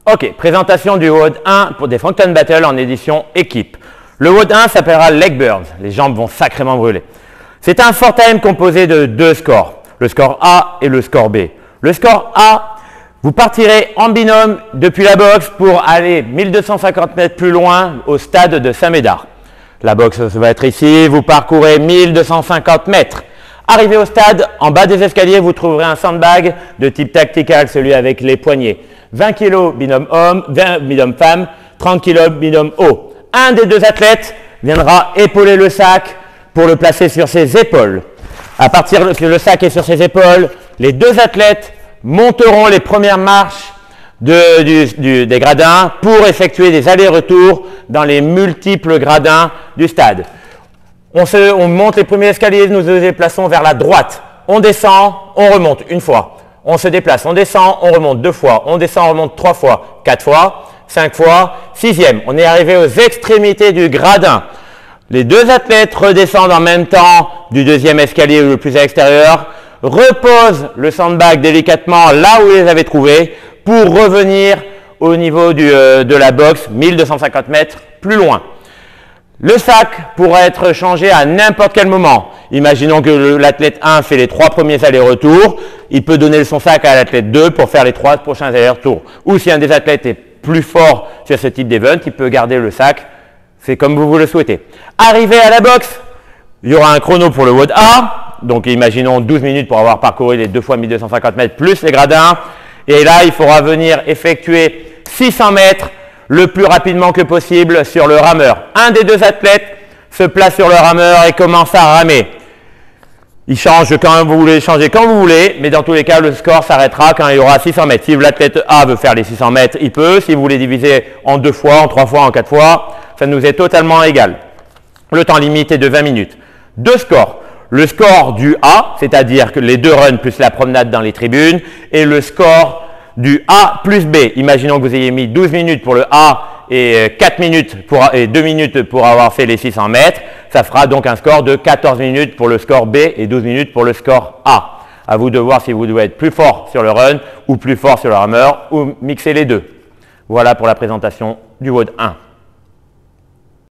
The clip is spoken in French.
Ok, présentation du WOD 1 pour des Frankton Battle en édition équipe. Le WOD 1 s'appellera Leg Burns. Les jambes vont sacrément brûler. C'est un fort time composé de deux scores, le score A et le score B. Le score A, vous partirez en binôme depuis la boxe pour aller 1250 mètres plus loin au stade de Saint-Médard. La boxe va être ici, vous parcourez 1250 mètres. Arrivé au stade, en bas des escaliers, vous trouverez un sandbag de type tactical, celui avec les poignets. 20 kg binôme homme, 20 binôme femme, 30 kg binôme haut. Un des deux athlètes viendra épauler le sac pour le placer sur ses épaules. À partir que le sac est sur ses épaules, les deux athlètes monteront les premières marches des gradins pour effectuer des allers-retours dans les multiples gradins du stade. On monte les premiers escaliers, nous nous déplaçons vers la droite. On descend, on remonte une fois. On se déplace, on descend, on remonte deux fois. On descend, on remonte trois fois, quatre fois, cinq fois, sixième. On est arrivé aux extrémités du gradin. Les deux athlètes redescendent en même temps du deuxième escalier le plus à l'extérieur, reposent le sandbag délicatement là où ils les avaient trouvés pour revenir au niveau de la boxe 1250 mètres plus loin. Le sac pourra être changé à n'importe quel moment. Imaginons que l'athlète 1 fait les 3 premiers allers-retours, il peut donner son sac à l'athlète 2 pour faire les 3 prochains allers-retours. Ou si un des athlètes est plus fort sur ce type d'event, il peut garder le sac, c'est comme vous le souhaitez. Arrivé à la boxe, il y aura un chrono pour le WOD A, donc imaginons 12 minutes pour avoir parcouru les 2 fois 1250 mètres plus les gradins. Et là, il faudra venir effectuer 600 mètres le plus rapidement que possible sur le rameur. Un des deux athlètes se place sur le rameur et commence à ramer. Il change quand vous voulez, changer quand vous voulez, mais dans tous les cas, le score s'arrêtera quand il y aura 600 mètres. Si l'athlète A veut faire les 600 mètres, il peut. Si vous voulez diviser en 2 fois, en 3 fois, en 4 fois, ça nous est totalement égal. Le temps limite est de 20 minutes. Deux scores. Le score du A, c'est-à-dire que les deux runs plus la promenade dans les tribunes, et le score du A plus B. Imaginons que vous ayez mis 12 minutes pour le A et 2 minutes pour avoir fait les 600 mètres. Ça fera donc un score de 14 minutes pour le score B et 12 minutes pour le score A. À vous de voir si vous devez être plus fort sur le run ou plus fort sur le rameur ou mixer les deux. Voilà pour la présentation du WOD 1.